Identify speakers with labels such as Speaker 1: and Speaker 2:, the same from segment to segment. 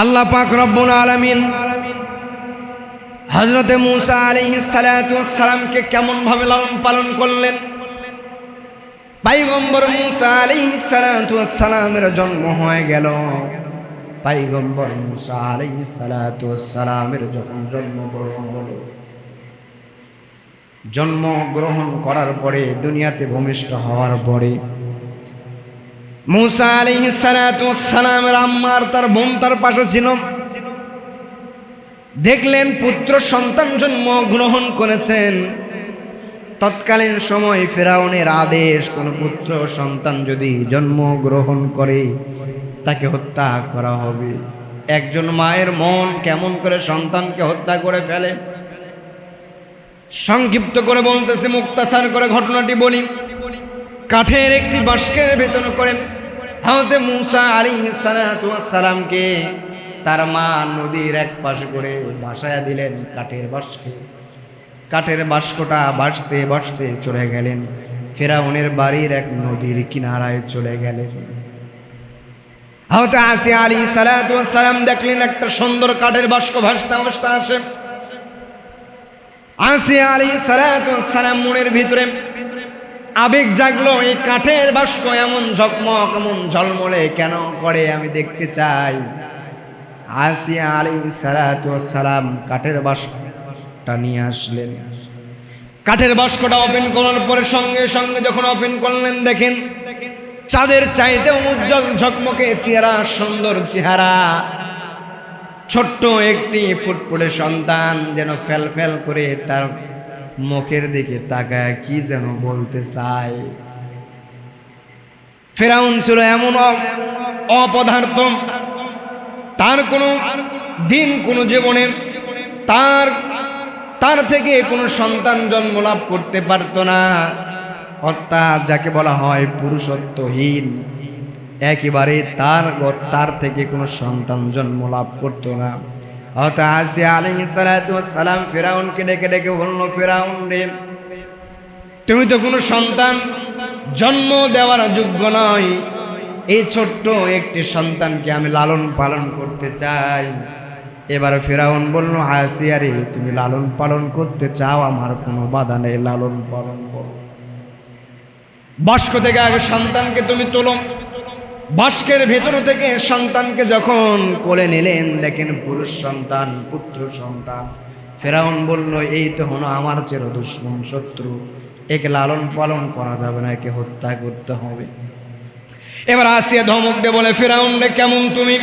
Speaker 1: আল্লাহ পাক রব্বুল আলামিন হযরতে মূসা আলাইহিস সালাতু ওয়াস সালামকে কেমন ভাবে লালন পালন করলেন। পয়গম্বর মূসা আলাইহিস সালাতু ওয়াস সালামের জন্ম হয়ে গেল। পয়গম্বর মূসা আলাইহিস সালাতু ওয়াস সালামের যখন জন্মগ্রহণ করার পরে দুনিয়াতে ভূমিষ্ঠ হওয়ার পরে মূসা আলাইহিস সালাতু ওয়াস সালামের আম্মা আর তার বোন তার পাশে ছিল। দেখলেন পুত্র সন্তান জন্মগ্রহণ করেছেন। তৎকালীন সময় ফেরাউনের আদেশ, কোন পুত্র সন্তান যদি জন্মগ্রহণ করে তাকে হত্যা করা হবে। একজন মায়ের মন কেমন করে সন্তানকে হত্যা করে ফেলে। সংক্ষিপ্ত করে বলতেছে, মুক্তাসার করে ঘটনাটি বলি। কাঠের একটি বাস্কের ভেতর করে হযরত মূসা আলাইহিস সালাতু ওয়াস সালামকে তার মা নদীর এক পাশে করে ভাসায়া দিলেন কাঠের বাস্কে। কাঠের বাস্কটা ভাসতে ভাসতে চলে গেলেন ফেরাউনের বাড়ির এক নদীর কিনারায় চলে গেলেন। হযরত আসিয়া আলাইহিস সালাতু ওয়াস সালাম দেখলেন একটা সুন্দর কাঠের বাস্ক ভাসতে ভাসতে আসে। আসিয়া আলাইহিস সালাতু ওয়াস সালাম মনের ভিতরে আবেগ জাগলো, এই কাঠের বাস্ক এমন ঝকমক এমন ঝলমলে কেন করে, আমি দেখতে চাই। আসিয়া আলাইহিস সালাতু ওয়াস সালাম কাঠের বাস্কটা নিয়ে আসলেন। কাঠের বাস্কটা ওপেন করার পরে সঙ্গে সঙ্গে যখন ওপেন করলেন দেখেন চাঁদের চাইতে উজ্জ্বল ঝকমকে চেহারা, সুন্দর চেহারা। ছোট্ট একটি ফুটফুটে সন্তান যেন ফেল ফেল করে তার মুখের দিকে তাকায় কি যেন বলতে চায়। ফেরাউন ছিল এমন অপদার্থ, তার কোনো দিন কোনো জীবনে তার থেকে কোনো সন্তান জন্ম লাভ করতে পারত না। অর্থাৎ যাকে বলা হয় পুরুষত্বহীন, একেবারে তার থেকে কোনো সন্তান জন্ম লাভ করতো না। হযরত আসিয়া আলাইহিস সালাতু ওয়াস সালাম ফেরাউনকে ডেকে ডেকে বলল, ফেরাউন রে, তুমি তো কোনো সন্তান জন্ম দেওয়ার যোগ্য নয়। এই ছোট্ট একটি সন্তানকে আমি লালন পালন করতে চাই। এবার ফেরাউন বলল, আসিয়া রে, তুমি লালন পালন করতে চাও, আমার কোনো বাধা নেই, লালন পালন করো। বাস্ক থেকে আগে সন্তানকে তুমি তোলো। বাস্কের ভেতর থেকে সন্তানকে যখন কোলে নিলেন দেখেন পুরুষ সন্তান, পুত্র সন্তান। ফেরাউন বলল, এই তো হলো আমার চির দুশমন শত্রু, একে লালন পালন করা যাবে না, একে হত্যা করতে হবে। এবার আসিয়া ধমক দিয়ে বলে, ফেরাউন রে, কেমন তুমি?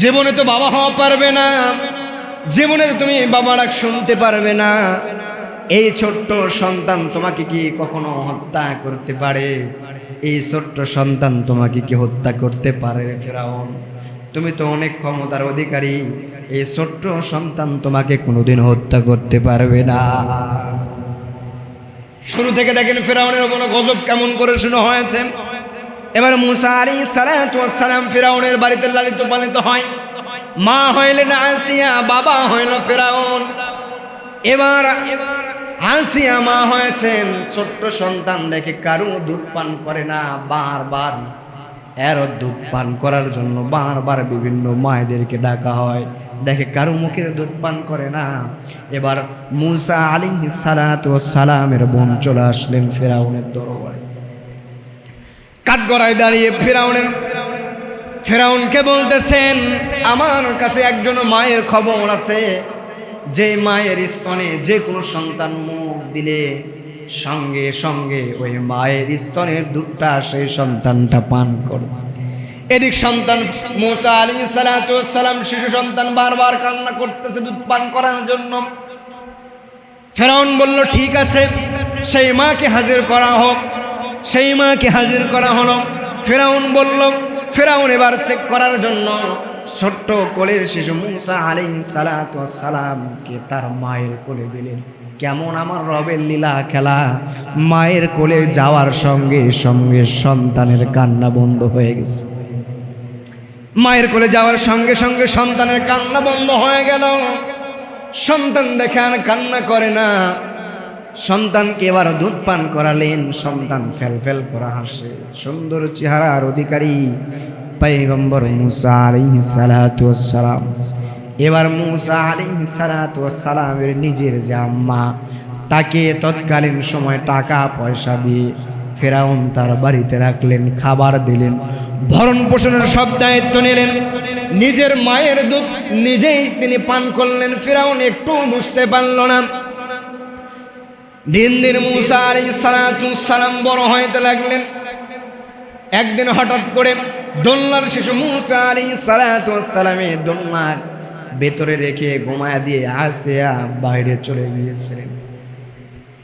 Speaker 1: জীবনে তো বাবা হওয়া পারবে না, জীবনে তুমি বাবা ডাক শুনতে পারবে না। এই ছোট্ট সন্তান তোমাকে কি কখনো হত্যা করতে পারে? এই ছোট্ট সন্তান তোমাকে কি হত্যা করতে পারে? ফেরাউন, তুমি তো অনেক ক্ষমতার অধিকারী, এই ছোট্ট সন্তান তোমাকে কোনোদিন হত্যা করতে পারবে না। শুরু থেকে দেখেন ফেরাউনের উপর গজব কেমন করে শুরু হয়েছে। এবার মূসা আলাইহিস সালাতু ওয়াস সালাম ফেরাউনের বাড়িতে লালিত পালিত হয়। মা হইলেন আসিয়া, বাবা হইল ফেরাউন। এবার আসিয়া মা হয়েছেন, ছোট্ট সন্তান দেখে কারো দুধ পান করে না, বারবার এর দুধ পান করার জন্য বারবার বিভিন্ন মায়েদেরকে ডাকা হয়, দেখে কারো মুখের দুধ পান করে না। এবার মূসা আলাইহিস সালাতু ওয়াস সালামের বোন চলে আসলেন ফেরাউনের দরবারে। কাঠগড়ায় দাঁড়িয়ে ফেরাউনকে বলতেছেন, আমার কাছে একজন মায়ের খবর আছে, যে মায়ের স্তনে যে কোনো সন্তান মুখ দিলে সঙ্গে সঙ্গে ওই মায়ের স্তনের দুধটা সেই সন্তানটা পান করে। এদিক সন্তান মূসা আলাইহিস সালাতু ওয়াস সালাম শিশু সন্তান বারবার কান্না করতেছে দুধ পান করার জন্য। ফেরাউন বলল, ঠিক আছে, সেই মাকে হাজির করা হোক। সেই মাকে হাজির করা হলো। ফেরাউন এবার চেক করার জন্য ছোট্ট কোলের শিশু মূসা আলাইহিস সালাতু ওয়াস সালামকে তার মায়ের কোলে দিলেন। কেমন আমার রবের লীলা খেলা! মায়ের কোলে যাওয়ার সঙ্গে সঙ্গে সন্তানের কান্না বন্ধ হয়ে গেছে। মায়ের কোলে যাওয়ার সঙ্গে সঙ্গে সন্তানের কান্না বন্ধ হয়ে গেল। সন্তান দেখে আর কান্না করে না। সন্তানকে এবার দুধ পান করালেন। সন্তান ফেল ফেল করা হাসে, সুন্দর চেহারার অধিকারী, পয়গম্বর মুসা আলাইহিস সালাতু ওয়াস সালাম। এবার মুসা আলাইহিস সালাতু ওয়াস সালামের নিজের যে আম্মা, তাকে তৎকালীন সময় টাকা পয়সা দিয়ে ফেরাউন তার বাড়িতে রাখলেন, খাবার দিলেন, ভরণ পোষণের সব দায়িত্ব নিলেন। নিজের মায়ের দুধ নিজেই তিনি পান করলেন। ফেরাউন একটু বুঝতে পারল না। দিন দিন মুসা আলাইহিস সালাতু ওয়াস সালাম বড় হতে লাগলেন। একদিন হঠাৎ করে দোলনার শিশু মুসা আলাইহিস সালাতু ওয়াস সালামের দোলনা ভেতরে রেখে ঘুমায়া দিয়ে আসিয়া বাইরে চলে গিয়েছিলেন।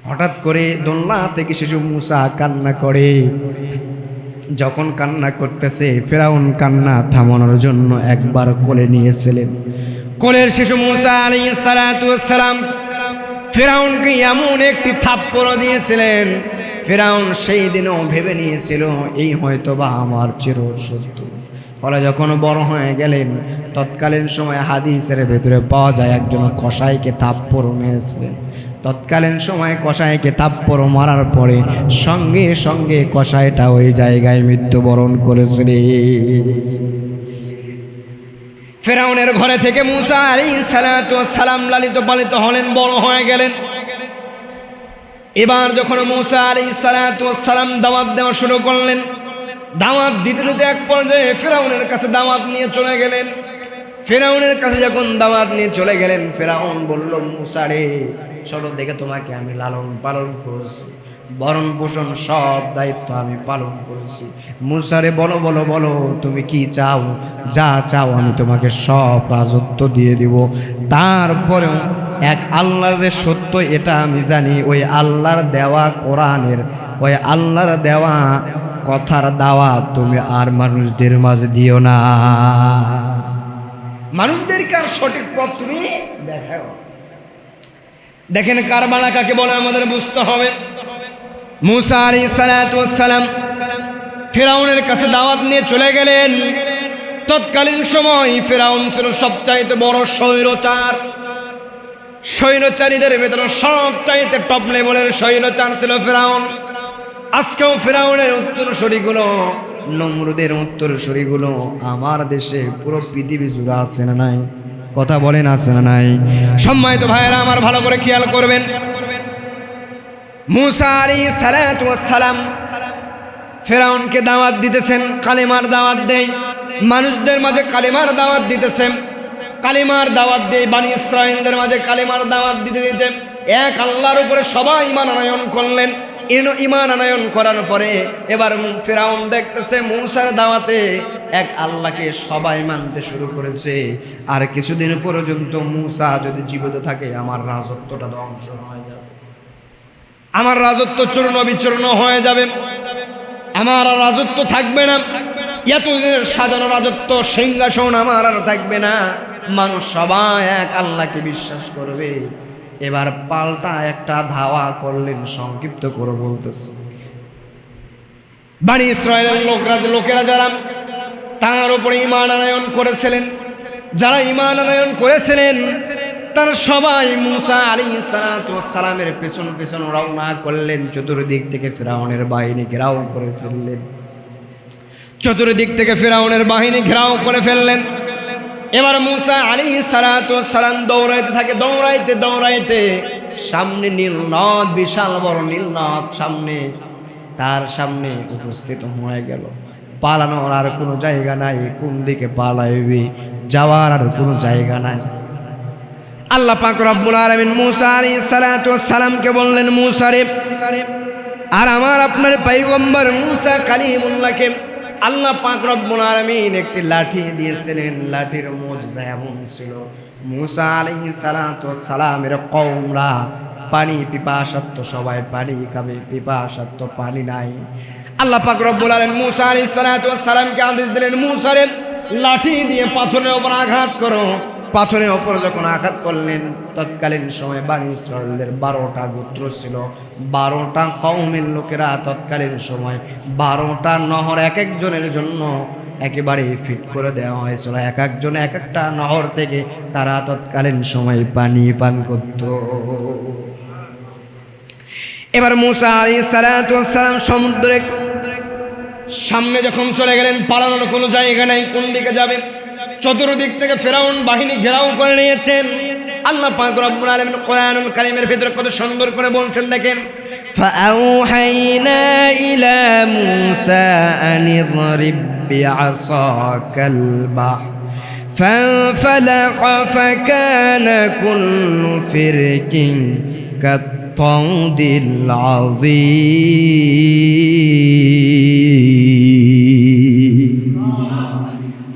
Speaker 1: হঠাৎ করে দোলনা থেকে শিশু মুসা কান্না করে। যখন কান্না করতেছে, ফেরাউন কান্না থামানোর জন্য একবার কোলে নিয়েছিলেন। কোলের শিশু মুসা আলাইহিস সালাতু ওয়াস সালাম ফেরাউনকে এমন একটি থাপ্পড় দিয়েছিলেন, ফেরাউন সেই দিনও ভেবে নিয়েছিল এই হয়তোবা আমার চিরশত্রু। ফলে যখন বড় হয়ে গেলেন, তৎকালীন সময় হাদিসের ভেতরে পাওয়া যায় একজন কসাইকে থাপ্পড় মেরেছিলেন। তৎকালীন সময় কসাইকে থাপ্পড় মারার পরে সঙ্গে সঙ্গে কসাইটা ওই জায়গায় মৃত্যুবরণ করেছিল। ফেরাউনের ঘরে থেকে মুসা আলাইহিস সালাতু ওয়াস সালাম লালিত পালিত হলেন, বড় হয়ে গেলেন। এবার যখন মুসা আলাইহিস সালাতু ওয়াস সালাম দাওয়াত দেওয়া শুরু করলেন, দাওয়াত দিতে দিতে এক পর্যায়ে ফেরাউনের কাছে দাওয়াত নিয়ে চলে গেলেন। ফেরাউনের কাছে যখন দাওয়াত নিয়ে চলে গেলেন, ফেরাউন বলল, মুসা রে, ছোট থেকে তোমাকে আমি লালন পালন করেছি, ভরণ পোষণ সব দায়িত্ব আমি পালন করেছি। মুসা রে, বলো বলো বলো, তুমি কি চাও? যা চাও আমি তোমাকে সব রাজত্ব দিয়ে দিব। তারপরেও এক আল্লাহ যে সত্য এটা আমি জানি, ওই আল্লাহর দেওয়া কোরআনের, ওই আল্লাহর দেওয়া কথার দাওয়াত তুমি আর মানুষদের মাঝে দিও না। মানুষদেরকে আর সঠিক পথ তুমি দেখাও। দেখেন কারবালা কাকে বলে আমাদের বুঝতে হবে। মুসা আলাইহিস সালাতু ওয়াস সালাম ফেরাউনের কাছে দাওয়াত নিয়ে চলে গেলেন। তৎকালীন সময় ফেরাউন ছিল সবচাইতে বড় স্বৈরচার। স্বৈরচারীদের ভেতরে সবচাইতে টপ লেভেলের স্বৈরচার ছিল ফেরাউন। আজকেও ফেরাউনের উত্তরসূরিগুলো, নমরুদের উত্তরসূরিগুলো আমার দেশে পুরো পৃথিবী জুড়ে আছে না নাই? কথা বলেন, আছে না নাই? সম্মানিত ভাইয়েরা আমার, ভালো করে খেয়াল করবেন। মুসা আলাইহিস সালাতু ওয়াস সালাম ফেরাউনকে দাওয়াত দিতেছেন, কালেমার দাওয়াত দেয়, মানুষদের মাঝে কালেমার দাওয়াত দিতেছেন। কালেমার দাওয়াত দিয়ে বনি ইসরাঈলদের মাঝে কালেমার দাওয়াত দিতে দিতে এক আল্লাহর উপরে সবাই ঈমান আনয়ন করলেন। ঈমান আনয়ন করার পরে এবার ফেরাউন দেখতেছে মুসার দাওয়াতে এক আল্লাহকে সবাই মানতে শুরু করেছে। আর কিছুদিন পর্যন্ত মুসা যদি জীবিত থাকে, আমার রাজত্বটা ধ্বংস হয়ে যাবে, আমার রাজত্ব চূর্ণ বিচূর্ণ হয়ে যাবে, আমার আর রাজত্ব থাকবে না। এতদিনের সাজানো রাজত্ব, সিংহাসন আমার আর থাকবে না। মানুষ সবাই এক আল্লাহকে বিশ্বাস করবে। এবার পাল্টা একটা ধাওয়া করলেন, সংক্ষিপ্ত করে বলতেছে। বনি ইসরাঈলের লোকেরা যারা তার উপরে ঈমান আনয়ন করেছিলেন, যারা ঈমান আনয়ন করেছিলেন, তারা সবাই মুসা আলাইহিস সালাতু ওয়াস সালামের পেছন পেছন রওনা করলেন। চতুর্দিক থেকে ফেরাউনের বাহিনী ঘেরাও করে ফেললেন। চতুর্দিক থেকে ফেরাউনের বাহিনী ঘেরাও করে ফেললেন। এবার মুসা আলাইহিস সালাতু ওয়াস সালাম দৌড়াইতে থাকে, দৌড়াইতে দৌড়াইতে সামনে নীল নদ, বিশাল বড় নীল নদ সামনে, তার সামনে উপস্থিত হয়ে গেল। পালানোর আর কোনো জায়গা নাই, কোন দিকে পালাইবে, যাওয়ার আর কোনো জায়গা নাই। আল্লাহ পাক রব্বুল আলামিন মুসা আলাইহিস সালাতু ওয়াস সালামকে বললেন, মুসা রে, আর আমার আপনার পয়গম্বর মুসা কালিমুল্লাহকে আল্লাহ পাক রব্বুল আলামিন একটি লাঠি দিয়েছিলেন। লাঠির মুজিজা এমন ছিল, মুসা আলাইহিস সালাতু ওয়াস সালামের কওমরা পানি পিপাসার্থ, সবাই পানি খাবে, পিপাসার্থ, পানি নাই। আল্লাহ পাক রব্বুল আলামিন মুসা আলাইহিস সালাতু ওয়াস সালামকে আদেশ দিলেন, মুসা রে, লাঠি দিয়ে পাথরের উপর আঘাত করো। পাথরের ওপর যখন আঘাত করলেন, তৎকালীন সময় বনি ইসরাঈলের 12টা গোত্র ছিল, 12টা কওমের লোকেরা তৎকালীন সময় 12টা নহর এক একজনের জন্য একেবারে ফিট করে দেওয়া হয়েছিল। এক একজন এক একটা নহর থেকে তারা তৎকালীন সময় পানি পান করত। সামনে যখন চলে গেলেন, পালানোর কোনো জায়গা নাই, কোন দিকে যাবে? চতুর্দিক থেকে ফেরাউন বাহিনী ঘেরাও করে নিয়েছেন। আল্লাহ পাক রব্বুল আলামিন কোরআনুল কারীমের ভিতরে কত সুন্দর করে বলছেন, দেখেন, ফাআউহাইনা ইলা মূসা আন ইদরিব বিআসাকাল বাহর ফানফালাকা ফাকানা কুল্লু ফিরকিন কাত-তাউদিল আযীম।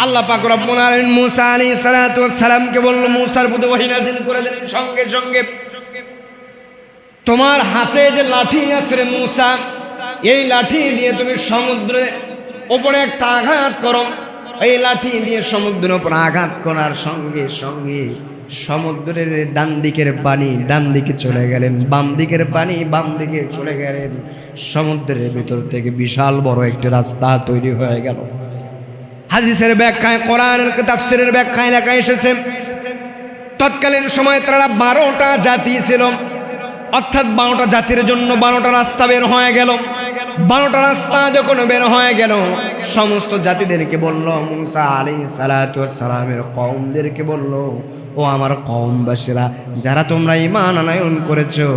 Speaker 1: আল্লাহ পাক রব্বুল আলামিন মূসা আলাইহিস সালাতু ওয়াস সালামকে বলল, মূসার প্রতি ওহী নাযিল করে দিলেন, সঙ্গে সঙ্গে তোমার হাতে যে লাঠি আছে রে মূসা, এই লাঠি দিয়ে তুমি সমুদ্রের উপরে একটা আঘাত করো। এই লাঠি দিয়ে সমুদ্রের উপর আঘাত করার সঙ্গে সঙ্গে সমুদ্রের ডান দিকের পানি ডান দিকে চলে গেলেন, বাম দিকের পানি বাম দিকে চলে গেলেন। সমুদ্রের ভিতর থেকে বিশাল বড় একটি রাস্তা তৈরি হয়ে গেল। হাদিসের ব্যাখ্যায়, কোরআনের তাফসীরের ব্যাখ্যায় লেখা এসেছে, তৎকালীন সময়ে তারা 12টা জাতি ছিল, অর্থাৎ 12টা জাতির জন্য 12টা রাস্তা বের হয়ে গেল। 12টা রাস্তা যখন বের হয়ে গেল, সমস্ত জাতিদেরকে বলল, মূসা আলাইহিস সালাতু ওয়াস সালামের কওমদেরকে বলল, ও আমার কওমবাসীরা, যারা তোমরা ঈমান আনয়ন করেছো,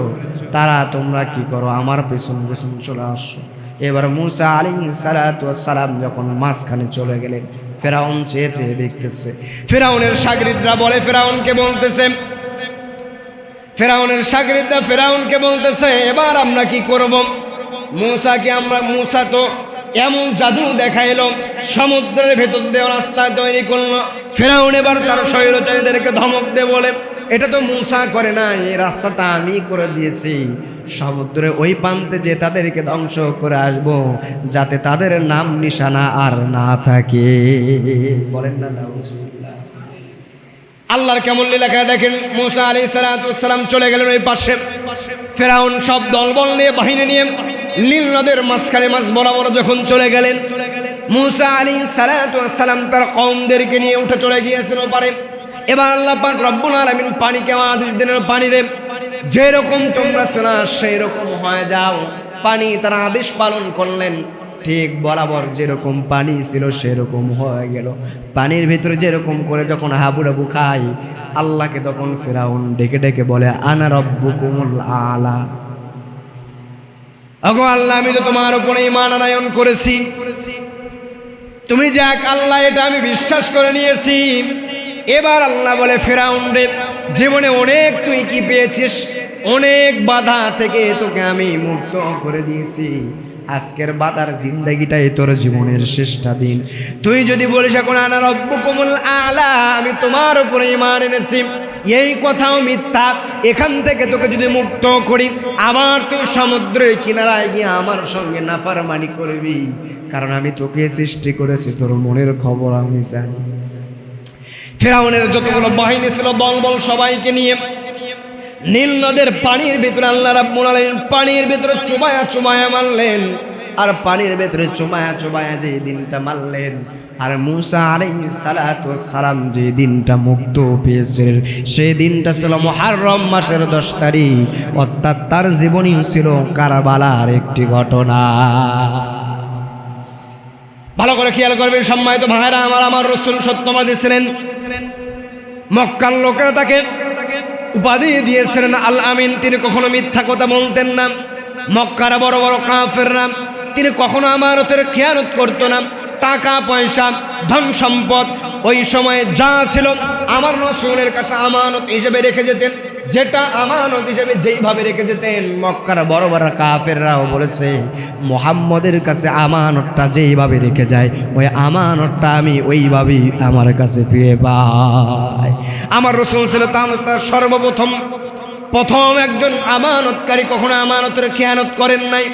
Speaker 1: তারা তোমরা কি করো, আমার পেছন পেছন চলে আসো। এবার মূসা আলাইহিস সালাতু ওয়াস সালাম যখন মাঝখানে চলে গেলেন, ফেরাউন চেয়ে চেয়ে দেখতেছে। ফেরাউনের শাগরিদরা বলে, ফেরাউনকে বলতেছে, এবার আমরা কি করব? মূসা তো এমন জাদু দেখাইল, সমুদ্রের ভেতর দিয়ে রাস্তা তৈরি করলো। ফেরাউন এবার তার স্বৈরচারীদেরকে ধমক দিয়ে বলে, এটা তো মূসা করে না, এই রাস্তাটা আমি করে দিয়েছি। সমুদ্রের ওই প্রান্তে যে তাদেরকে ধ্বংস করে আসবো, যাতে তাদের নাম নিশানা আর না থাকে। বলেন না নাউজুবিল্লাহ। আল্লাহর কেমন লীলা দেখেন। মূসা আলাইহিস সালাতু ওয়াস সালাম চলে গেলেন ওই পাশে। ফেরাউন সব দলবল নিয়ে, বাহিনী নিয়ে নীল নদের মাঝখানে মাঝ বরাবর যখন চলে গেলেন, মূসা আলাইহিস সালাতু ওয়াস সালাম তার কওমদেরকে নিয়ে উঠে চলে গিয়েছেন ওপারে। এবার আল্লাহ পাক রব্বুল আলামিন পানিকে আদেশ দিলেন, পানি রে, যেরকম তোমরা ছিলা সেই রকম হয়ে যাও। পানি তারা আদেশ পালন করলেন, ঠিক বরাবর যেরকম পানি ছিল সেরকম হয়ে গেল। পানির ভিতরে যেরকম করে যখন হাবুডাবু খাই, আল্লাহকে তখন ফেরাউন ডেকে ডেকে বলে, আনা রব্বুকুমুল আলা। ওগো আল্লাহ, আমি তো তোমার উপরে ঈমান আনয়ন করেছি, তুমি যে এক আল্লাহ এটা আমি বিশ্বাস করে নিয়েছি। এবার আল্লাহ বলে, ফেরাউন রে, জীবনে অনেক তুই কি পেয়েছিস, অনেক বাধা থেকে তোকে আমি মুক্ত করে দিয়েছি। আজকের বাধার জিন্দেগিটাই তোর জীবনের শেষটা দিন। তুই যদি বলিস এখন আনা রব্বুকুমুল আলা, আমি তোমার উপরে ঈমান এনেছি, এই কথাও মিথ্যা। এখান থেকে তোকে যদি মুক্ত করি, আবার তুই সমুদ্রের কিনারায় গিয়ে আমার সঙ্গে নাফরমানি করবি, কারণ আমি তোকে সৃষ্টি করেছি, তোর মনের খবর আমি জানি। ফেরাউনের যতগুলো বাহিনী ছিল, দলবল সবাইকে নিয়ে নীল নদের পানির ভিতরে আল্লাহ রাব্বুল আলামিন পানির ভিতরে চুবায়া চুবায়া মারলেন। আর পানির ভিতরে চুবায়া চুবায়া যে দিনটা মারলেন, আর মূসা আলাইহিস সালাতু ওয়াস সালাম যে দিনটা মুক্ত পেয়েছিলেন, সেই দিনটা ছিল মুহররম মাসের 10 তারিখ, অর্থাৎ তার জীবনী ছিল কারবালার একটি ঘটনা। ভালো করে খেয়াল করবেন সম্মানিত ভাইরা আমার, আমার রাসূল সত্যবাদী ছিলেন। মক্কার লোকেরা তাকে উপাধি দিয়েছিলেন আল আমিন। তিনি কখনো মিথ্যা কথা বলতেন না। মক্কার বড় বড় কাফেররা, তিনি কখনো আমানতের খেয়ানত করতো না। টাকা পয়সা, ধন সম্পদ ওই সময়ে যা ছিল আমার রাসূলের কাছে আমানত হিসেবে রেখে যেতেন। যেটা আমানত হিসেবে যেইভাবে রেখে যেতেন, মক্কার বড় বড় কাফেররাও বলেছে, মুহাম্মদের কাছে আমানতটা যেইভাবে রেখে যায়, ওই আমানতটা আমি ওইভাবেই আমার কাছে ফিরে পাই। আমার রাসূল ছিল তার সর্বপ্রথম একজন আমানতকারী, কখনো আমানতের খেয়ানত করেন নাই।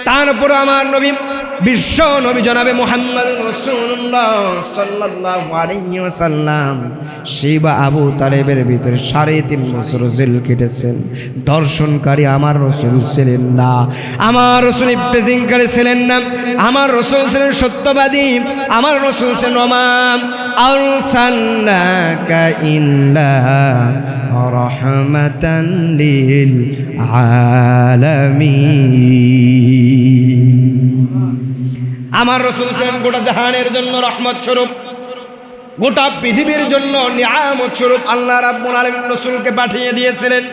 Speaker 1: তারপর আমার নবী, বিশ্ব নবী জনাবে মুহাম্মদ রাসূলুল্লাহ সাল্লাল্লাহু আলাইহি ওয়াসাল্লাম শিবা আবু তালেবের ভিতরে 3.5 বছর জেল কেটেছেন। দর্শনকারী আমার রাসূল ছিলেন না, আমার রাসূল প্রেজিংকারী ছিলেন না, আমার রাসূল ছিলেন সত্যবাদী, আমার রাসূল ছিলেন ওমা আরসালনাকা ইল্লা রাহমাতান লিল আলামিন। আমার রাসূল ছিলেন গোটা জাহানের জন্য রহমত স্বরূপ, গোটা পৃথিবীর জন্য নিয়ামত স্বরূপ আল্লাহ রাব্বুল আলামিন রাসূলকে পাঠিয়ে দিয়েছিলেন।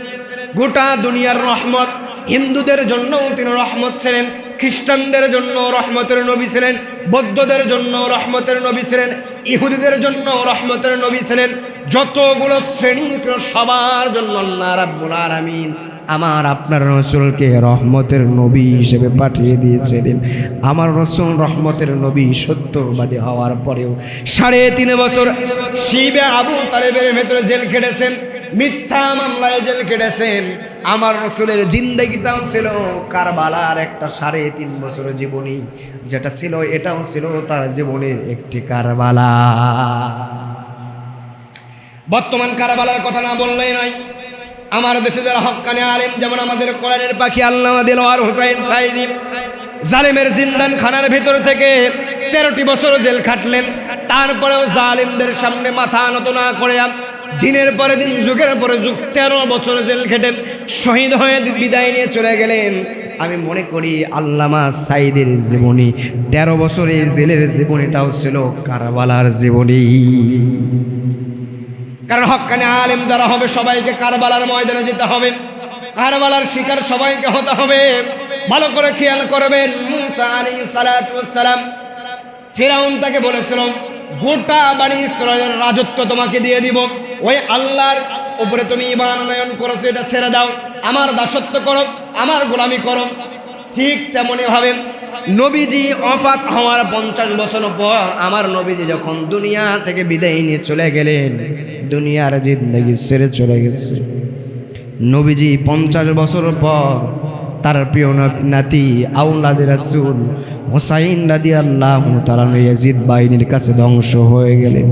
Speaker 1: গোটা দুনিয়ার রহমত। হিন্দুদের জন্য তিনি রহমত ছিলেন, খ্রিস্টানদের জন্য রহমতের নবী ছিলেন, বৌদ্ধদের জন্য রহমতের নবী ছিলেন, ইহুদিদের জন্য রহমতের নবী ছিলেন। যতগুলো শ্রেণী ছিল সবার জন্য আল্লাহ রাব্বুল আলামিন আমার আপনার রাসূলকে রহমতের নবী হিসেবে পাঠিয়ে দিয়েছিলেন। আমার রাসূল রহমতের নবী সত্যবাদী হওয়ার পরেও 3.5 বছর শিবে আবু তালেবের ভেতরে জেল খেটেছেন, মিথ্যা মামলায় জেল কেটেছেন। আমার রাসূলের জিন্দেগিটাও ছিল কারবালার একটা 3.5 বছর জীবনী, যেটা ছিল এটাও ছিল তার জীবনের একটি কারবালা। বর্তমান কারবালার কথা না বললেই নয়। আমার দেশে যারা হক্কানি আলেম, যেমন আমাদের কোরআনের পাখি আল্লামা দিলওয়ার হোসেন সাইদি, জালেমের জিন্দান খানার ভিতর থেকে 13টি বছর জেল খাটলেন। তারপরেও জালিমদের সামনে মাথা নত না করে দিনের পরে দিন, যুগের পরে যুগ 13 বছর জেল খেটেন শহীদ হয়ে বিদায় নিয়ে চলে গেলেন। আমি মনে করি আল্লামা সাইদের জীবনী 13 বছরের জেলের জীবনীটাও ছিল কারবালার জীবনী। কারণ হক্কানি আলেম যারা হবে সবাইকে কারবালার ময়দানে যেতে হবে, কারবালার শিকার সবাইকে হতে হবে। ভালো করে খেয়াল করবেন, মুসা আলাইহিস সালাতু ওয়াস সালাম, ফিরাউন তাকে বলেছিল গোটা বনি ইসরায়েলের রাজত্ব তোমাকে দিয়ে দিব, ওই আল্লাহর উপরে তুমি ঈমান আনয়ন করেছো, এটা ছেড়ে দাও, আমার দাসত্ব করো, আমার গোলামি করো। ঠিক তেমনি ভাবে নবীজি ওফাত হওয়ার 50 বছর পর আমার নবীজি যখন দুনিয়া থেকে বিদায় নিয়ে চলে গেলেন, দুনিয়ার জিন্দেগি ছেড়ে চলে গেছে। নবীজি 50 বছর পর তার প্রিয় নাতি আওলাদে রাসূল হুসাইন রাদিয়াল্লাহু তাআলা ইয়াজিদ বাহিনীর কাছে ধ্বংস হয়ে গেলেন,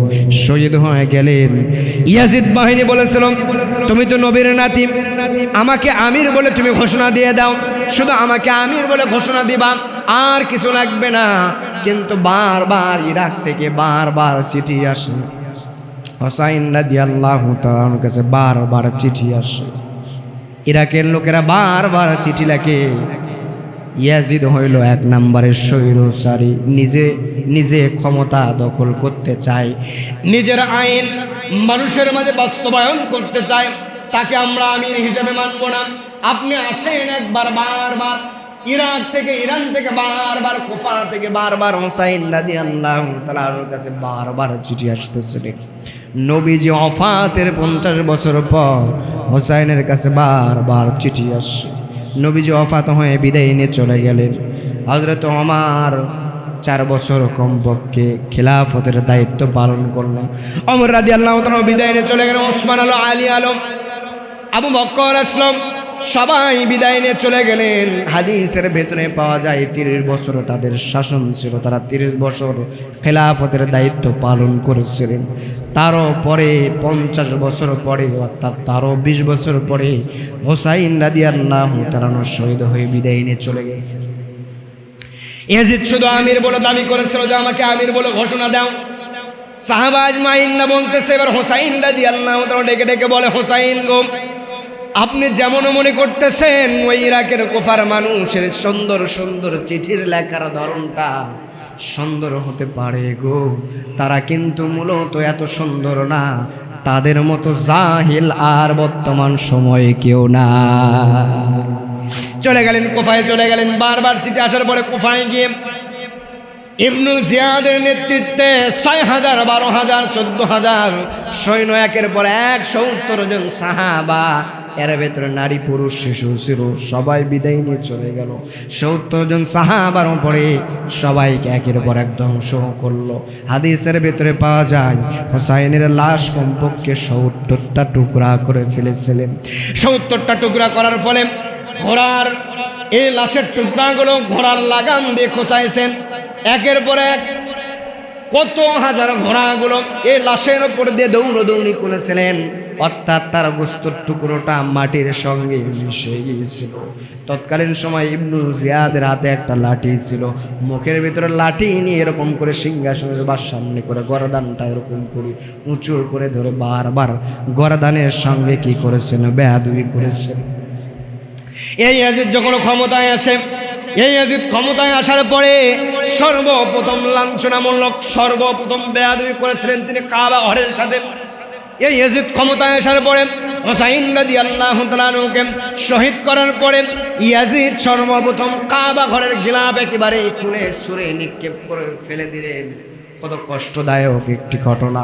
Speaker 1: শহীদ হয়ে গেলেন। ইয়াজিদ বাহিনী বলেছিল, তুমি তো নবীর নাতি, আমাকে আমির বলে তুমি ঘোষণা দিয়ে দাও, শুধু আমাকে আমির বলে ঘোষণা দিবা, আর কিছু লাগবে না। কিন্তু বারবার ইরাক থেকে বারবার চিঠি আসে, হুসাইন রাদিয়াল্লাহু তাআলার কাছে বারবার চিঠি আসে। ইরাকের লোকেরা বারবার চিঠি লেখে। ইয়াজিদ হইল 1 নম্বরের স্বৈরচারী, নিজে ক্ষমতা দখল করতে চায়, নিজের আইন মানুষের মাঝে বাস্তবায়ন করতে চায়। তাকে আমরা আমির হিসেবে মানব না। আপনি আসেন একবার, বারবার ইরাক থেকে, ইরান থেকে বারবার, কুফা থেকে বারবার হুসাইন রাদিয়াল্লাহু তাআলার কাছে বারবার চিঠি আসতেছিল। নবীজি ওফাতের 50 বছর পর হুসাইনের কাছে বারবার চিঠি আসছে। নবীজি ওফাত হয়ে বিদায় নিয়ে চলে গেলেন। হযরত ওমর 4 বছর কমপক্ষে খিলাফতের দায়িত্ব পালন করলেন। ওমর রাদিয়াল্লাহু তাআলা বিদায় নিয়ে চলে গেলেন। ওসমান আলো, আলী আলম, আবু বকর আসলাম, সবাই বিদায় নিয়ে চলে গেলেন। হাদিসের ভেতরে পাওয়া যায় 30 বছর তাদের শাসন ছিল, তারা 30 বছর খেলাফতের দায়িত্ব পালন করেছিলেন। তারও পরে 50 বছর পরে, অর্থাৎ তারও 20 বছর পরে হুসাইন রাদিয়াল্লাহু তাআলা শহীদ হয়ে বিদায় নিয়ে চলে গেছে। ইয়াজিদ শুধু আমির বলে দাবি করেছিল যে আমাকে আমির বলে ঘোষণা দাও। সাহাবা আজমাইন না বলতেছে, এবার হুসাইন রাদিয়াল্লাহু তাআলা ডেকে ডেকে বলে, হুসাইন গো, আপনি যেমন মনে করতেছেন ওই ইরাকের কুফার মানুষের সুন্দর সুন্দর চিঠির লেখার ধরনটা সুন্দর হতে পারে গো, তারা কিন্তু মূলত এত সুন্দর না, তাদের মতো জাহিল আর বর্তমান সময়ে কেউ না। চলে গেলেন কুফায়, চলে গেলেন। বারবার চিঠি আসার পরে কুফায় গিয়ে ইবনু জিয়াদের নেতৃত্বে 6,000, 12,000, 14,000 সৈন্য, একের পর এক 70 জন সাহাবা, এর ভেতরে নারী পুরুষ শিশু ছিল, সবাই বিদায় নিয়ে চলে গেল। 70 জন সাহাবার উপরে সবাইকে একের পর এক ধ্বংস করলো। হাদিসের ভেতরে পাওয়া যায় হুসাইনের লাশ কমপক্ষে 70টা টুকরা করে ফেলেছিলেন। 70টা টুকরা করার ফলে ঘোড়ার এই লাশের টুকরাগুলো ঘোড়ার লাগাম দিয়ে খোঁচাইছেন। একের পর এক কত হাজার ঘোড়াগুলো এই লাশের উপর দিয়ে দৌড়দৌড়ি করেছিলেন, অর্থাৎ তার গোস্তের টুকরোটা মাটির সঙ্গে মিশে গিয়েছিল। তৎকালীন সময় ইবনু জিয়াদের হাতে একটা লাঠি ছিল, মুখের ভিতরে লাঠি নিয়ে এরকম করে সিংহাসনের সামনে করে গরদানটা এরকম করে উঁচু করে ধরে বারবার গরদানের সঙ্গে কি করেছেন, বেয়াদবি করেছেন। এই ইয়াজিদ যখন ক্ষমতায় আসে, এই ইয়াজিদ ক্ষমতায় আসার পরে সর্বপ্রথম লাঞ্ছনামূলক সর্বপ্রথম বেয়াদবি করেছিলেন তিনি কাবা ঘরের সাথে। এই ইয়াজিদ ক্ষমতায় আসার পরে হুসাইন রাদিয়াল্লাহু তাআলা আনহুকে শহীদ করার পরে ইয়াজিদ সর্বপ্রথম কাবা ঘরের গিলাফ একেবারে খুলে ছুঁড়ে নিক্ষেপ করে ফেলে দিলেন। কত কষ্টদায়ক একটি ঘটনা।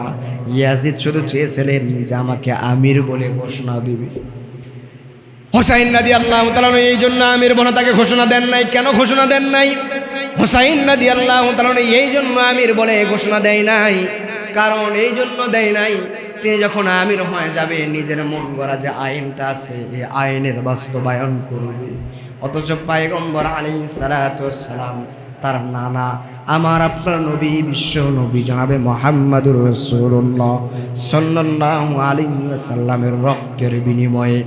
Speaker 1: ইয়াজিদ শুধু চেয়েছিলেন যে আমাকে আমির বলে ঘোষণা দিবে। হুসাইন রাদিয়াল্লাহু তাআলা এই জন্য আমির বলে তাকে ঘোষণা দেন নাই। কেন ঘোষণা দেন নাই? হুসাইন রাদিয়াল্লাহু তাআলা এই জন্য আমির বলে ঘোষণা দেয় নাই, কারণ এই জন্য দেয় নাই তিনি যখন আমির হয়ে যাবে নিজের মন গড়া যে আইনটা আছে এই আইনের বাস্তবায়ন করবে। অথচ পয়গম্বর আলাইহিস সালাতু ওয়াস সালাম তার নানা আমার আপনার নবী বিশ্ব নবী জনাবে মুহাম্মদুর রাসূলুল্লাহ সাল্লাল্লাহু আলাইহি ওয়াসাল্লামের রক্তের বিনিময়ে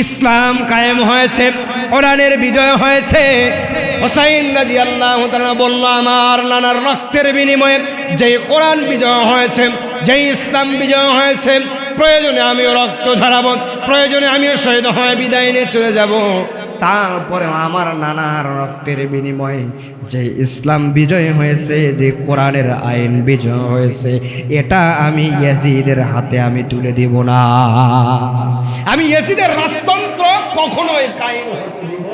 Speaker 1: ইসলাম কায়েম হয়েছে, কোরআনের বিজয় হয়েছে। হুসাইন রাদিয়াল্লাহু তাআলা বলল আমার নানার রক্তের বিনিময়ে যেই কোরআন বিজয় হয়েছে, যেই ইসলাম বিজয় হয়েছে, প্রয়োজনে আমিও রক্ত ঝরাবো, প্রয়োজনে আমিও শহীদ হয়ে বিদায় নিয়ে চলে যাব। তারপরে আমার নানার রক্তের বিনিময়ে যে ইসলাম বিজয় হয়েছে, যে কোরআনের আইন বিজয় হয়েছে, এটা আমি ইয়াজিদের হাতে আমি তুলে দিব না। আমি ইয়াজিদের রাজতন্ত্র কখনোই কায়েম হতে দিব